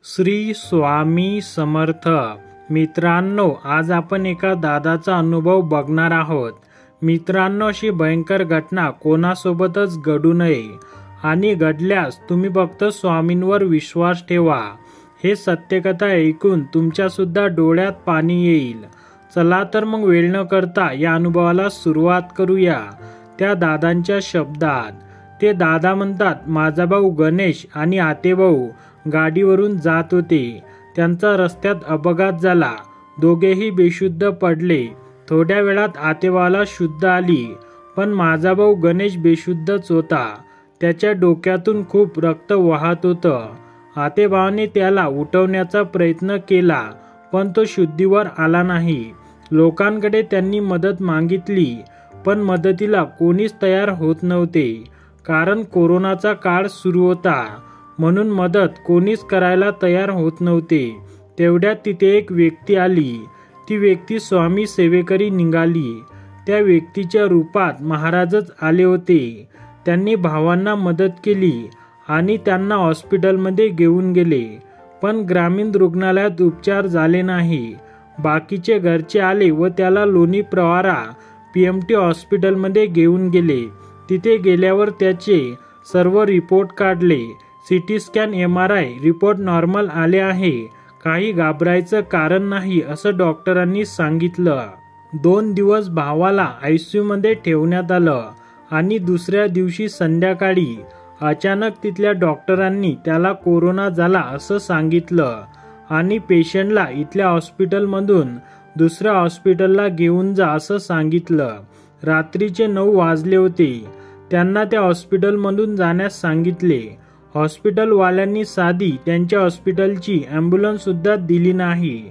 श्री स्वामी समर्थ. मित्रांनो, आज आपण एका दादाचा अनुभव बघणार आहोत. मित्रांनो, अशी भयंकर घटना कोणासोबतच घडू नये आणि घडल्यास तुम्ही फक्त स्वामींवर विश्वास ठेवा. हे सत्यकथा ऐकून तुमच्या सुद्धा डोळ्यात पाणी येईल. चला तर मग वेळ न करता या अनुभवाला सुरुवात करूया. त्या दादांच्या शब्दात. ते दादा म्हणतात, माझा भाऊ गणेश आणि आतेभाऊ गाडीवरून जात होते. त्यांचा रस्त्यात अपघात झाला. दोघेही बेशुद्ध पडले. थोड्या वेळात आतेभावाला शुद्ध आली, पण माझा भाऊ गणेश बेशुद्धच होता. त्याच्या डोक्यातून खूप रक्त वाहत होतं. आतेभावाने त्याला उठवण्याचा प्रयत्न केला, पण तो शुद्धीवर आला नाही. लोकांकडे त्यांनी मदत मागितली, पण मदतीला कोणीच तयार होत नव्हते. कारण कोरोनाचा काळ सुरू होता, म्हणून मदत कोणीच करायला तयार होत नव्हते. तेवढ्यात तिथे एक व्यक्ती आली. ती व्यक्ती स्वामी सेवेकरी निघाली. त्या व्यक्तीच्या रूपात महाराजच आले होते. त्यांनी भावांना मदत केली आणि त्यांना हॉस्पिटलमध्ये घेऊन गेले, पण ग्रामीण रुग्णालयात उपचार झाले नाही. बाकीचे घरचे आले व त्याला लोणी प्रवारा PMT हॉस्पिटलमध्ये घेऊन गेले. तिथे गेल्यावर त्याचे सर्व रिपोर्ट काढले. CT scan MRI report normal आले आहे. काही घाबरायचं कारण नाही असं डॉक्टरांनी सांगितलं. 2 दिवस भावाला ICU मध्ये ठेवण्यात आलं आणि दुसऱ्या दिवशी संध्याकाळी अचानक तिथल्या डॉक्टरांनी त्याला कोरोना झाला असं सांगितलं आणि पेशंटला इथल्या हॉस्पिटलमधून दुसऱ्या हॉस्पिटलला घेऊन जा असं सांगितलं. रात्रीचे 9 वाजले होते. त्यांना त्या हॉस्पिटलमधून जाण्यास सांगितले. हॉस्पिटलवाल्यांनी साधी त्यांच्या हॉस्पिटलची ॲम्ब्युलन्स सुद्धा दिली नाही.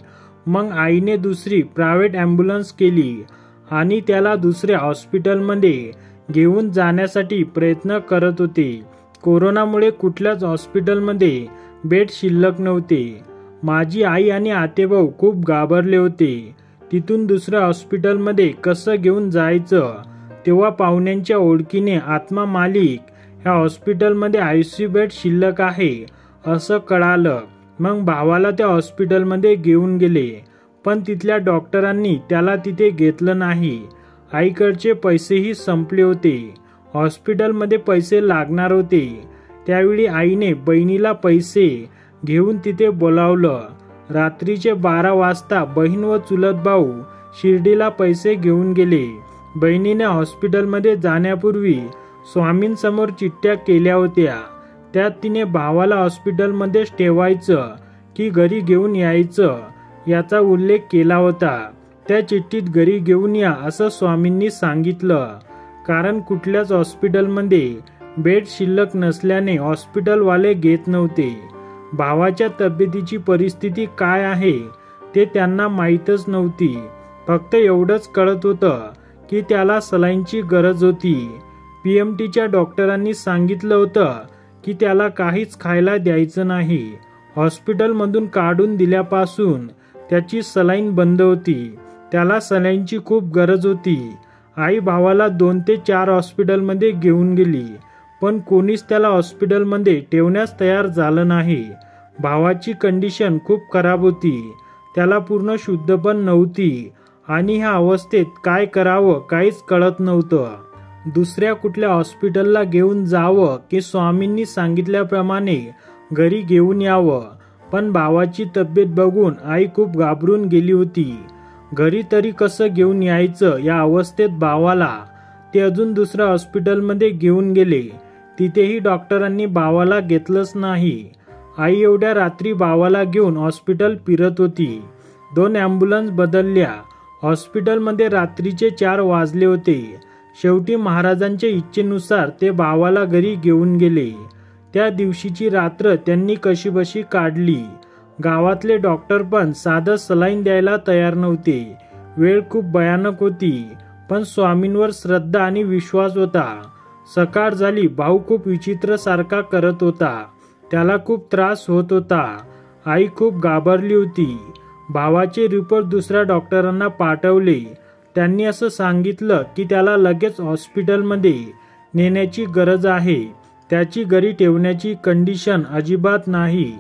मग आईने दुसरी प्रायव्हेट ॲम्ब्युलन्स केली आणि त्याला दुसऱ्या हॉस्पिटलमध्ये घेऊन जाण्यासाठी प्रयत्न करत होते. कोरोनामुळे कुठल्याच हॉस्पिटलमध्ये बेड शिल्लक नव्हते. माझी आई आणि आतेभाऊ खूप घाबरले होते. तिथून दुसऱ्या हॉस्पिटलमध्ये कसं घेऊन जायचं. तेव्हा पाहुण्यांच्या ओळखीने आत्मा मालिक ह्या हॉस्पिटलमध्ये ICU बेड शिल्लक आहे असं कळालं. मग भावाला त्या हॉस्पिटलमध्ये घेऊन गेले, पण तिथल्या डॉक्टरांनी त्याला तिथे घेतलं नाही. आईकडचे पैसेही संपले होते. हॉस्पिटलमध्ये पैसे लागणार होते. त्यावेळी आईने बहिणीला पैसे घेऊन तिथे बोलावलं. रात्रीचे 12 वाजता बहीण व चुलत भाऊ शिर्डीला पैसे घेऊन गेले. बहिणीने हॉस्पिटलमध्ये जाण्यापूर्वी स्वामींसमोर चिठ्ठ्या केल्या होत्या. त्यात तिने भावाला हॉस्पिटलमध्येच ठेवायचं की घरी घेऊन यायचं याचा उल्लेख केला होता. त्या चिठ्ठीत घरी घेऊन या असं स्वामींनी सांगितलं. कारण कुठल्याच हॉस्पिटलमध्ये बेड शिल्लक नसल्याने हॉस्पिटलवाले घेत नव्हते. भावाच्या तब्येतीची परिस्थिती काय आहे ते त्यांना माहीतच नव्हती. फक्त एवढंच कळत होतं की त्याला सलाईनची गरज होती. PMTच्या डॉक्टरांनी सांगितलं होतं की त्याला काहीच खायला द्यायचं नाही. हॉस्पिटलमधून काढून दिल्यापासून त्याची सलाईन बंद होती. त्याला सलाईनची खूप गरज होती. आई भावाला 2 ते 4 हॉस्पिटलमध्ये घेऊन गेली, पण कोणीच त्याला हॉस्पिटलमध्ये ठेवण्यास तयार झालं नाही. भावाची कंडिशन खूप खराब होती. त्याला पूर्ण शुद्ध पण नव्हती आणि ह्या अवस्थेत काय करावं काहीच कळत नव्हतं. दुसऱ्या कुठल्या हॉस्पिटलला घेऊन जावं की स्वामींनी सांगितल्याप्रमाणे घरी घेऊन यावं. पण भावाची तब्येत बघून आई खूप घाबरून गेली होती. घरी तरी कसं घेऊन यायचं या अवस्थेत भावाला. ते अजून दुसऱ्या हॉस्पिटलमध्ये घेऊन गेले. तिथेही डॉक्टरांनी भावाला घेतलंच नाही. आई एवढ्या रात्री भावाला घेऊन हॉस्पिटल फिरत होती. 2 ॲम्ब्युलन्स बदलल्या. हॉस्पिटलमध्ये रात्रीचे 4 वाजले होते. शेवटी महाराजांच्या इच्छेनुसार ते भावाला घरी घेऊन गेले. त्या दिवशीची रात्र त्यांनी कशीबशी काढली. गावातले डॉक्टर पण साधं सलाईन द्यायला तयार नव्हते. वेळ खूप भयानक होती, पण स्वामींवर श्रद्धा आणि विश्वास होता. सकाळ झाली. भाऊ खूप विचित्र सारखा करत होता. त्याला खूप त्रास होत होता. आई खूप घाबरली होती. भावाचे रिपोर्ट दुसऱ्या डॉक्टरांना पाठवले. त्यांनी असं सांगितलं की त्याला लगेच हॉस्पिटलमध्ये नेण्याची गरज आहे. त्याची घरी ठेवण्याची कंडिशन अजिबात नाही.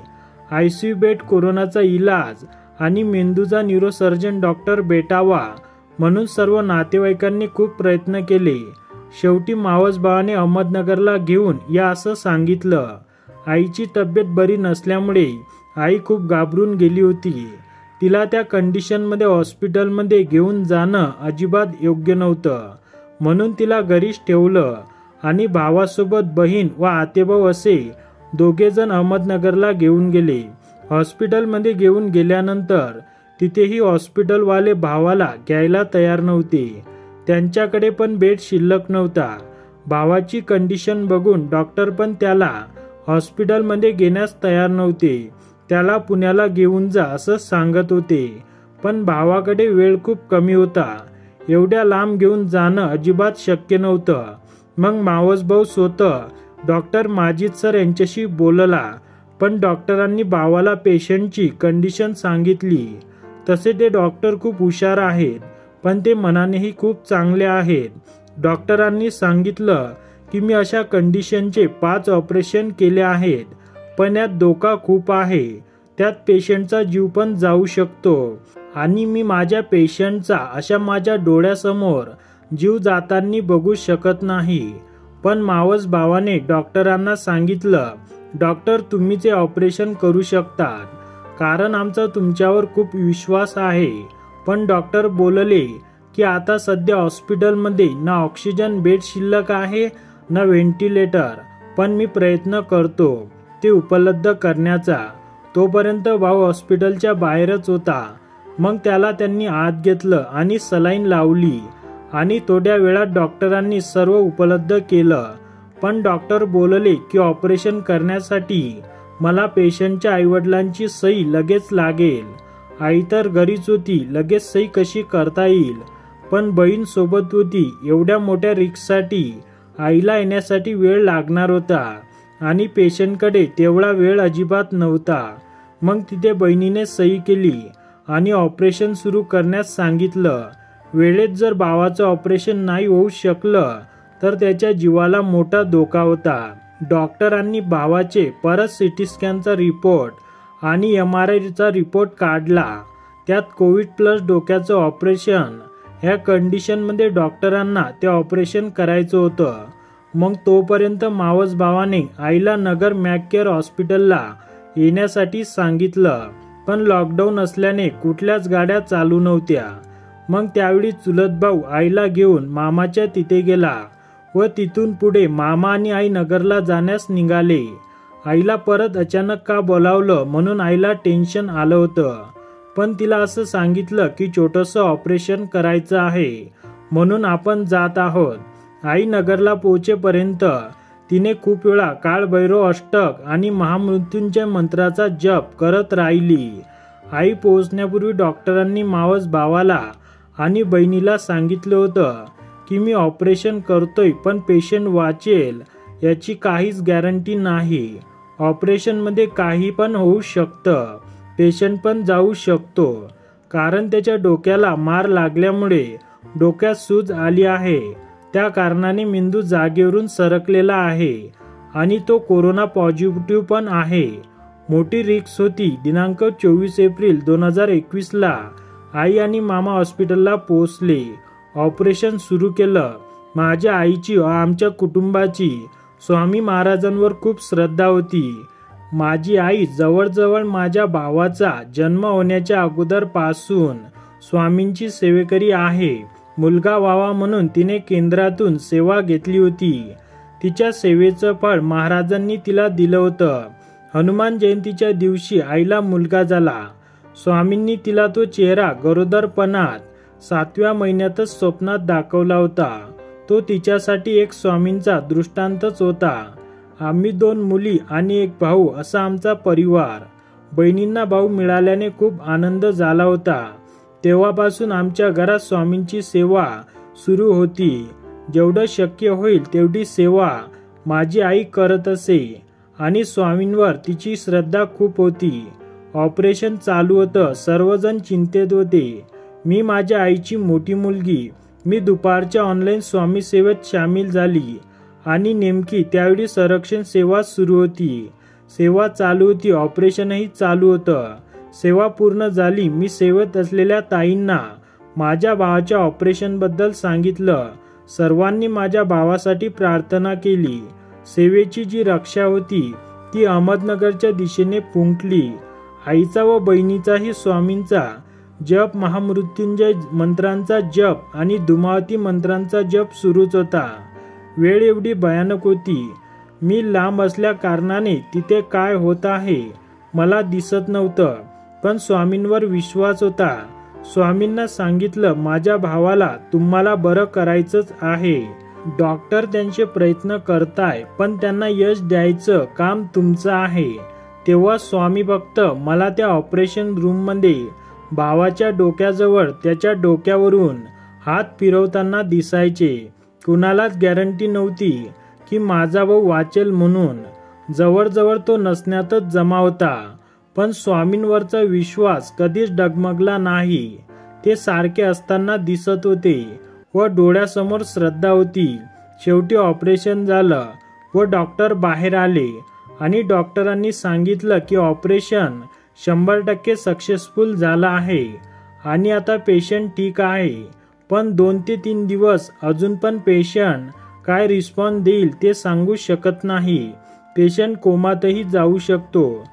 ICU बेड, कोरोनाचा इलाज आणि मेंदूचा न्यूरोसर्जन डॉक्टर भेटावा म्हणून सर्व नातेवाईकांनी खूप प्रयत्न केले. शेवटी मावसभावाने अहमदनगरला घेऊन या असं सांगितलं. आईची तब्येत बरी नसल्यामुळे आई खूप घाबरून गेली होती. तिला त्या कंडिशनमध्ये हॉस्पिटलमध्ये घेऊन जाणं अजिबात योग्य नव्हतं. म्हणून तिला घरीच ठेवलं आणि भावासोबत बहीण व आतेभाऊ असे दोघे जण अहमदनगरला घेऊन गेले. हॉस्पिटलमध्ये घेऊन गेल्यानंतर तिथेही हॉस्पिटलवाले भावाला घ्यायला तयार नव्हते. त्यांच्याकडे पण बेड शिल्लक नव्हता. भावाची कंडिशन बघून डॉक्टर पण त्याला हॉस्पिटलमध्ये घेण्यास तयार नव्हते. त्याला पुण्याला घेऊन जा असं सांगत होते. पण भावाकडे वेळ खूप कमी होता. एवढ्या लांब घेऊन जाणं अजिबात शक्य नव्हतं. मग मावसभाऊ स्वतः डॉक्टर माजिद सर यांच्याशी बोलला. पण डॉक्टरांनी भावाला पेशंटची कंडिशन सांगितली. तसे ते डॉक्टर खूप हुशार आहेत, पण ते मनानेही खूप चांगले आहेत. डॉक्टरांनी सांगितलं की मी अशा कंडिशनचे 5 ऑपरेशन केले आहेत, पण यात धोका खूप आहे. त्यात पेशंटचा जीव पण जाऊ शकतो आणि मी माझ्या पेशंटचा अशा माझ्या डोळ्यासमोर जीव जाताना बघू शकत नाही. पण मावस भावाने डॉक्टरांना सांगितलं, डॉक्टर तुम्हीच हे ऑपरेशन करू शकतात, कारण आमचा तुमच्यावर खूप विश्वास आहे. पण डॉक्टर बोलले की आता सध्या हॉस्पिटलमध्ये ना ऑक्सिजन बेड शिल्लक आहे ना व्हेंटिलेटर, पण मी प्रयत्न करतो ते उपलब्ध करण्याचा. तोपर्यंत भाऊ हॉस्पिटलच्या बाहेरच होता. मग त्याला त्यांनी आत घेतलं आणि सलाईन लावली आणि थोड्या वेळात डॉक्टरांनी सर्व उपलब्ध केलं. पण डॉक्टर बोलले की ऑपरेशन करण्यासाठी मला पेशंटच्या आईवडिलांची सही लगेच लागेल. आई तर घरीच होती, लगेच सही कशी करता येईल. पण बहीण सोबत होती. एवढ्या मोठ्या रिस्कसाठी आईला येण्यासाठी वेळ लागणार होता आणि पेशंटकडे तेवढा वेळ अजिबात नव्हता. मग तिथे बहिणीने सही केली आणि ऑपरेशन सुरू करण्यास सांगितलं. वेळेत जर भावाचं ऑपरेशन नाही होऊ शकलं तर त्याच्या जीवाला मोठा धोका होता. डॉक्टरांनी भावाचे परत CT स्कॅनचा रिपोर्ट आणि MRIचा रिपोर्ट काढला. त्यात कोविड प्लस डोक्याचं ऑपरेशन. ह्या कंडिशनमध्ये डॉक्टरांना ते ऑपरेशन करायचं होतं. मग तोपर्यंत मावस भावाने आईला नगर मॅककेअर हॉस्पिटलला येण्यासाठी सांगितलं. पण लॉकडाऊन असल्याने कुठल्याच गाड्या चालू नव्हत्या. मग त्यावेळी चुलत भाऊ आईला घेऊन मामाच्या तिथे गेला व तिथून पुढे मामा आणि आई नगरला जाण्यास निघाले. आईला परत अचानक का बोलावलं म्हणून आईला टेन्शन आलं होतं. पण तिला असं सांगितलं की छोटंसं ऑपरेशन करायचं आहे म्हणून आपण जात आहोत. आई नगरला पोहोचेपर्यंत तिने खूप वेळा काळभैरव अष्टक आणि महामृत्युंजय मंत्राचा जप करत राहिली. आई पोहोचण्यापूर्वी डॉक्टरांनी मावस भावाला आणि बहिणीला सांगितलं होतं की मी ऑपरेशन करतोय, पण पेशंट वाचेल याची काहीच गॅरंटी नाही. ऑपरेशनमध्ये काही पण होऊ शकतं. पेशंट पण जाऊ शकतो, कारण त्याच्या डोक्याला मार लागल्यामुळे डोक्यात सूज आली आहे. त्या कारणाने मेंदू जागेवरून सरकलेला आहे आणि तो कोरोना पॉझिटिव्ह पण आहे. मोठी रिस्क होती. दिनांक 24 एप्रिल 2021 ला आई आणि मामा हॉस्पिटलला पोहोचले. ऑपरेशन सुरू केलं. माझ्या आईची व आमच्या कुटुंबाची स्वामी महाराजांवर खूप श्रद्धा होती. माझी आई जवळजवळ माझ्या भावाचा जन्म होण्याच्या अगोदरपासून स्वामींची सेवेकरी आहे. मुलगा व्हावा म्हणून तिने केंद्रातून सेवा घेतली होती. तिच्या सेवेचं फळ महाराजांनी तिला दिलं होतं. हनुमान जयंतीच्या दिवशी आईला मुलगा झाला. स्वामींनी तिला तो चेहरा गरोदरपणात 7व्या महिन्यातच स्वप्नात दाखवला होता. तो तिच्यासाठी एक स्वामींचा दृष्टांतच होता. आम्ही 2 मुली आणि 1 भाऊ असा आमचा परिवार. बहिणींना भाऊ मिळाल्याने खूप आनंद झाला होता. तेव्हापासून आमच्या घरात स्वामींची सेवा सुरू होती. जेवढं शक्य होईल तेवढी सेवा माझी आई करत असे आणि स्वामींवर तिची श्रद्धा खूप होती. ऑपरेशन चालू होतं. सर्वजण चिंतेत होते. मी माझ्या आईची मोठी मुलगी. मी दुपारच्या ऑनलाईन स्वामी सेवेत सामील झाली आणि नेमकी त्यावेळी संरक्षण सेवा सुरू होती. सेवा चालू होती, ऑपरेशनही चालू होतं. सेवा पूर्ण झाली. मी सेवेत असलेल्या ताईंना माझ्या भावाच्या ऑपरेशनबद्दल सांगितलं. सर्वांनी माझ्या भावासाठी प्रार्थना केली. सेवेची जी रक्षा होती ती अहमदनगरच्या दिशेने फुंकली. आईचा व बहिणीचाही स्वामींचा जप, महामृत्युंजय मंत्रांचा जप आणि धुमावती मंत्रांचा जप सुरूच होता. वेळ एवढी भयानक होती. मी लांब असल्या कारणाने तिथे काय होत आहे मला दिसत नव्हतं, पण स्वामींवर विश्वास होता. स्वामींना सांगितलं, माझ्या भावाला तुम्हाला बरं करायचंच आहे. डॉक्टर त्यांचे प्रयत्न करताय, पण त्यांना यश द्यायचं काम तुमचं आहे. तेव्हा स्वामी भक्त मला त्या ऑपरेशन रूममध्ये भावाच्या डोक्याजवळ त्याच्या डोक्यावरून हात फिरवताना दिसायचे. कुणालाच गॅरंटी नव्हती की माझा भाऊ वाचेल म्हणून. जवळजवळ तो नसण्यातच जमा होता, पण स्वामींवरचा विश्वास कधीच डगमगला नाही. ते सारखे असताना दिसत होते व डोळ्यासमोर श्रद्धा होती. शेवटी ऑपरेशन झालं व डॉक्टर बाहेर आले आणि डॉक्टरांनी सांगितलं की ऑपरेशन 100% सक्सेसफुल झालं आहे आणि आता पेशंट ठीक आहे. पण 2 ते 3 दिवस अजून पण पेशंट काय रिस्पॉन्स देईल ते सांगू शकत नाही. पेशंट कोमातही जाऊ शकतो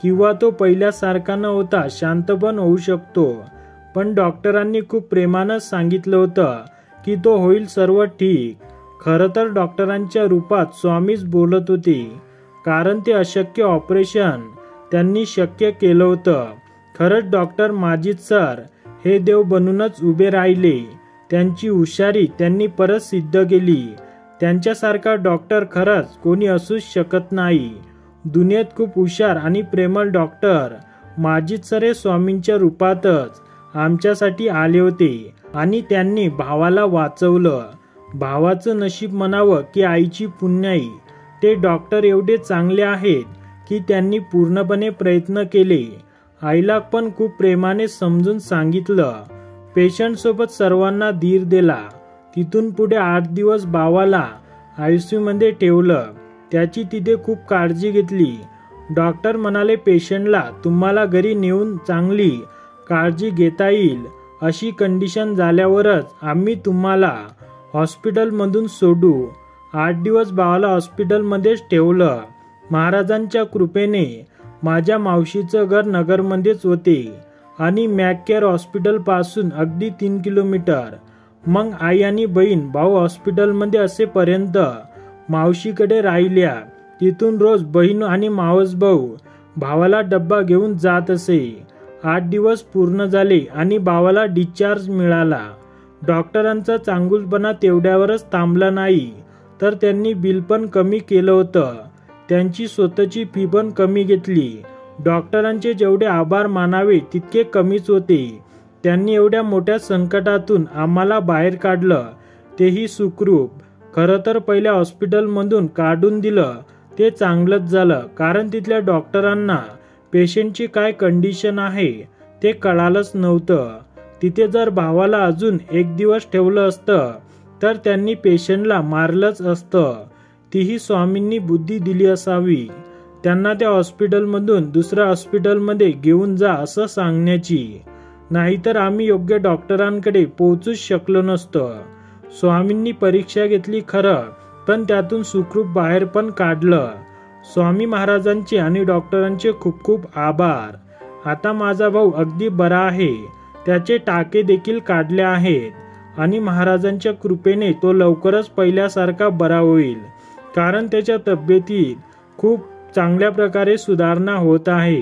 किंवा तो पहिल्यासारखा न होता शांत पण होऊ शकतो. पण डॉक्टरांनी खूप प्रेमानं सांगितलं होतं की तो होईल सर्व ठीक. खरं तर डॉक्टरांच्या रूपात स्वामीच बोलत होते, कारण ते अशक्य ऑपरेशन त्यांनी शक्य केलं होतं. खरंच डॉक्टर माजिद सर हे देव बनूनच उभे राहिले. त्यांची हुशारी त्यांनी परत सिद्ध केली. त्यांच्यासारखा डॉक्टर खरंच कोणी असूच शकत नाही. दुनियेत खूप हुशार आणि प्रेमळ डॉक्टर माजिद सर हे स्वामींच्या रूपातच आमच्यासाठी आले होते आणि त्यांनी भावाला वाचवलं. भावाचं नशीब म्हणावं की आईची पुण्याई. ते डॉक्टर एवढे चांगले आहेत की त्यांनी पूर्णपणे प्रयत्न केले. आईला पण खूप प्रेमाने समजून सांगितलं. पेशंट सोबत सर्वांना धीर दिला. तिथून पुढे 8 दिवस भावाला ICU मध्ये ठेवलं. त्याची तिथे खूप काळजी घेतली. डॉक्टर म्हणाले, पेशंटला तुम्हाला घरी नेऊन चांगली काळजी घेता येईल. अशी कंडिशन झाल्यावरच आम्ही तुम्हाला हॉस्पिटलमधून सोडू. 8 दिवस भावाला हॉस्पिटलमध्येच ठेवलं. महाराजांच्या कृपेने माझ्या मावशीचं घर नगरमध्येच होते आणि मॅककेअर हॉस्पिटल पासून अगदी 3 किलोमीटर. मग आई आणि बहीण भाऊ हॉस्पिटलमध्ये असेपर्यंत मावशीकडे राहिल्या. तिथून रोज बहीण आणि मावस भाऊ भावाला डब्बा घेऊन जात असे. 8 दिवस पूर्ण झाले आणि भावाला डिस्चार्ज मिळाला. डॉक्टरांचा चांगुलपणा तेवढ्यावरच थांबला नाही, तर त्यांनी बिल पण कमी केलं होतं. त्यांची स्वतःची फी पण कमी घेतली. डॉक्टरांचे जेवढे आभार मानावे तितके कमीच होते. त्यांनी एवढ्या मोठ्या संकटातून आम्हाला बाहेर काढलं, तेही सुखरूप. खरं तर पहिल्या हॉस्पिटलमधून काढून दिलं ते चांगलंच झालं, कारण तिथल्या डॉक्टरांना पेशंटची काय कंडिशन आहे ते कळालंच नव्हतं. तिथे जर भावाला अजून 1 दिवस ठेवलं असतं तर त्यांनी पेशंटला मारलंच असतं. तीही स्वामींनी बुद्धी दिली असावी त्यांना त्या हॉस्पिटलमधून दुसऱ्या हॉस्पिटलमध्ये घेऊन जा असं सांगण्याची. नाहीतर आम्ही योग्य डॉक्टरांकडे पोहोचूच शकलो नसतो. स्वामींनी परीक्षा घेतली खरं, पण त्यातून सुखरूप बाहेर पण काढलं. स्वामी महाराजांचे आणि डॉक्टरांचे खूप खूप आभार. आता माझा भाऊ अगदी बरा आहे. त्याचे टाके देखील काढले आहेत आणि महाराजांच्या कृपेने तो लवकरच पहिल्यासारखा बरा होईल, कारण त्याच्या तब्येतीत खूप चांगल्या प्रकारे सुधारणा होत आहे.